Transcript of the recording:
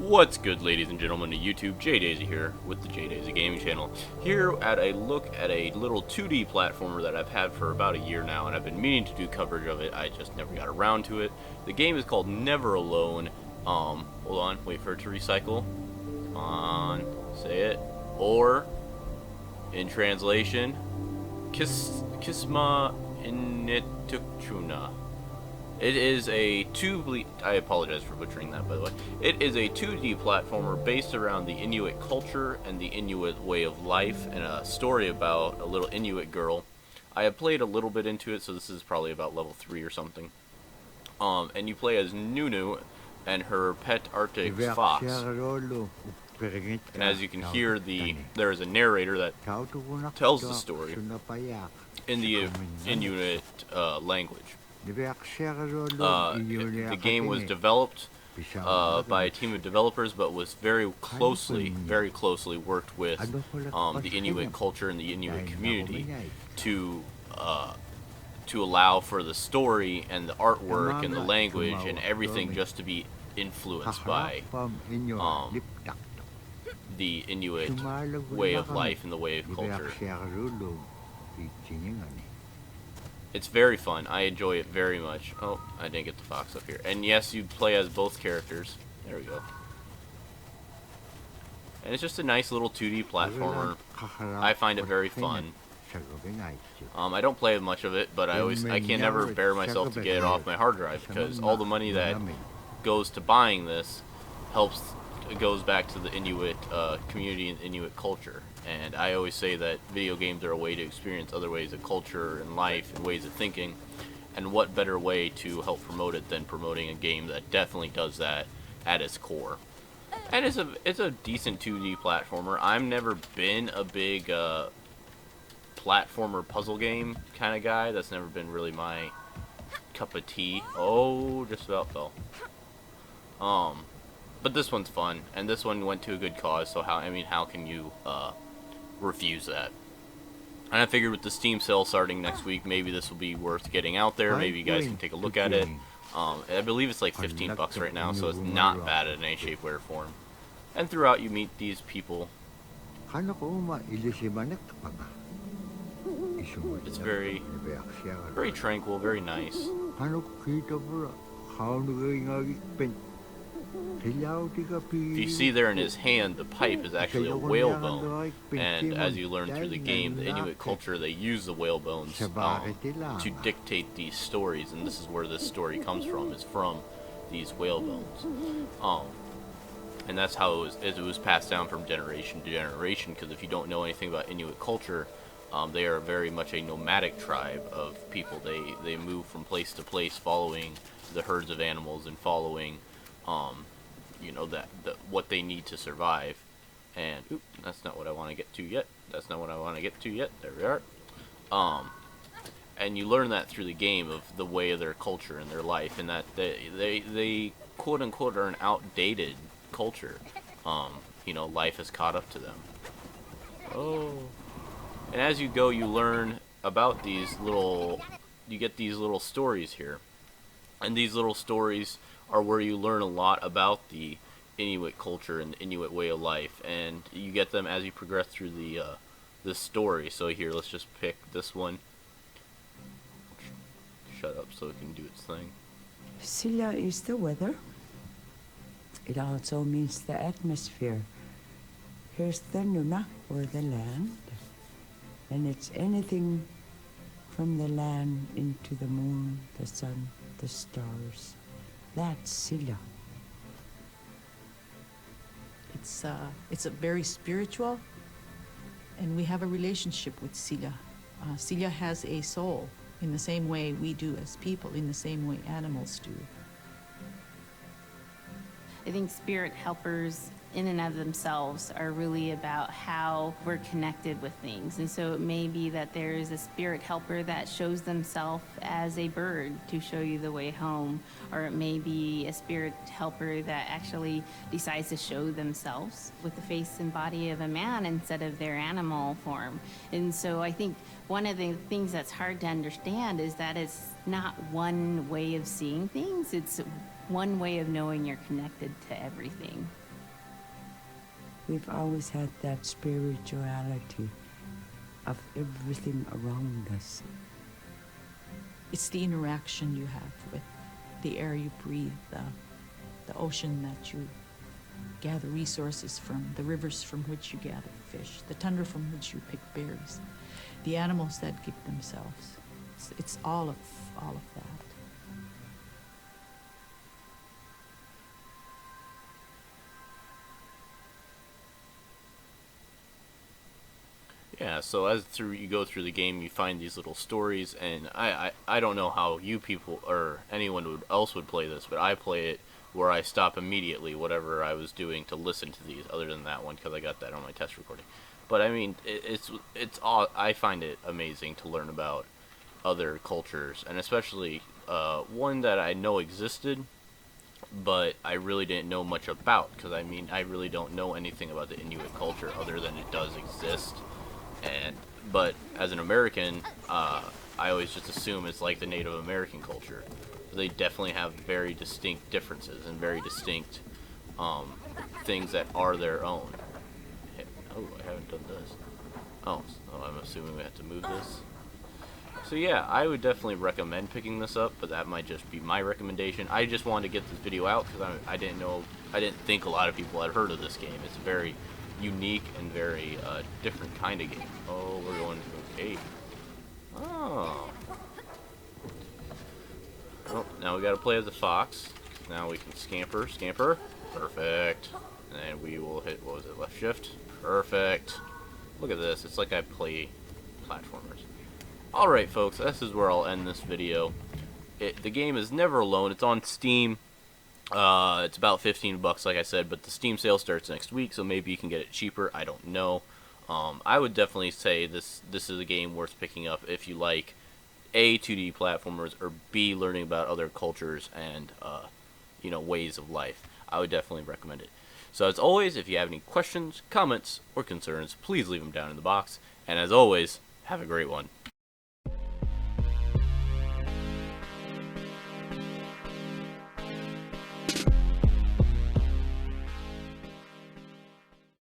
What's good, ladies and gentlemen of YouTube? JDaisy here with the JDaisy Gaming Channel. Here at a look at a little 2D platformer that I've had for about a year now, and I've been meaning to do coverage of it. I just never got around to it. The game is called Never Alone. Hold on, wait for it to recycle. Come on, say it. Or, in translation, Kisma Initukchuna. It is a I apologize for butchering that, by the way. It is a 2D platformer based around the Inuit culture and the Inuit way of life, and a story about a little Inuit girl. I have played a little bit into it, so this is probably about level 3 or something. And you play as Nunu and her pet Arctic fox. And as you can hear, there is a narrator that tells the story in the Inuit language. The game was developed by a team of developers, but was very closely worked with the Inuit culture and the Inuit community to allow for the story and the artwork and the language and everything just to be influenced by the Inuit way of life and the way of culture. It's very fun. I enjoy it very much. Oh, I didn't get the fox up here. And yes, you play as both characters. There we go. And it's just a nice little 2D platformer. I find it very fun. I don't play much of it, but I can never bear myself to get it off my hard drive, because all the money that goes to buying this goes back to the Inuit community and Inuit culture. And I always say that video games are a way to experience other ways of culture and life and ways of thinking, and what better way to help promote it than promoting a game that definitely does that at its core. And it's a decent 2D platformer. I've never been a big platformer puzzle game kind of guy. That's never been really my cup of tea. Oh, just about fell. But this one's fun, and this one went to a good cause, so how can you refuse that? And I figured with the Steam sale starting next week, maybe this will be worth getting out there. Maybe you guys can take a look at it. I believe it's like 15 bucks right now, so it's not bad in any shape, way, or form. And throughout, you meet these people. It's very tranquil, very nice. If you see there in his hand, the pipe is actually a whalebone, and as you learn through the game, the Inuit culture, they use the whalebones to dictate these stories, and this is where this story comes from, is from these whalebones. And that's how it was passed down from generation to generation, because if you don't know anything about Inuit culture, they are very much a nomadic tribe of people. They move from place to place following the herds of animals and following what they need to survive. And that's not what I want to get to yet. There we are. And you learn that through the game, of the way of their culture and their life, and that they quote unquote are an outdated culture. Life has caught up to them. And as you go, you learn about you get these little stories here. And these little stories are where you learn a lot about the Inuit culture and the Inuit way of life, and you get them as you progress through the story. So here, let's just pick this one. Shut up so it can do its thing. Silla is the weather. It also means the atmosphere. Here's the Nuna, or the land, and it's anything from the land into the moon, the sun, the stars. That's Silla. It's a very spiritual, and we have a relationship with Silla. Silla has a soul in the same way we do as people, in the same way animals do. I think spirit helpers in and of themselves are really about how we're connected with things. And so it may be that there is a spirit helper that shows themselves as a bird to show you the way home, or it may be a spirit helper that actually decides to show themselves with the face and body of a man instead of their animal form. And so I think one of the things that's hard to understand is that it's not one way of seeing things, it's one way of knowing you're connected to everything. we've always had that spirituality of everything around us. It's the interaction you have with the air you breathe, the ocean that you gather resources from, the rivers from which you gather fish, the tundra from which you pick berries, the animals that give themselves. It's all of that. Yeah, so as you go through the game, you find these little stories, and I don't know how you people or anyone else would play this, but I play it where I stop immediately whatever I was doing to listen to these, other than that one, because I got that on my test recording. But I mean, it's all, I find it amazing to learn about other cultures, and especially one that I know existed, but I really didn't know much about, because I mean, I really don't know anything about the Inuit culture other than it does exist. But as an American, I always just assume it's like the Native American culture. They definitely have very distinct differences and very distinct things that are their own. Oh, I haven't done this. Oh, so I'm assuming we have to move this. So yeah, I would definitely recommend picking this up, but that might just be my recommendation. I just wanted to get this video out because I didn't think a lot of people had heard of this game. It's very unique and very different kind of game. Oh, we're going to a cave. Oh. Oh, now we gotta play as a fox. Now we can scamper. Perfect. And then we will hit, what was it, left shift? Perfect. Look at this, it's like I play platformers. Alright folks, this is where I'll end this video. The game is Never Alone, it's on Steam. It's about 15 bucks, like I said, but the Steam sale starts next week, so maybe you can get it cheaper. I don't know. I would definitely say this is a game worth picking up if you like A, 2D platformers, or B, learning about other cultures and ways of life. I would definitely recommend it. So as always, if you have any questions, comments, or concerns, please leave them down in the box. And as always, have a great one.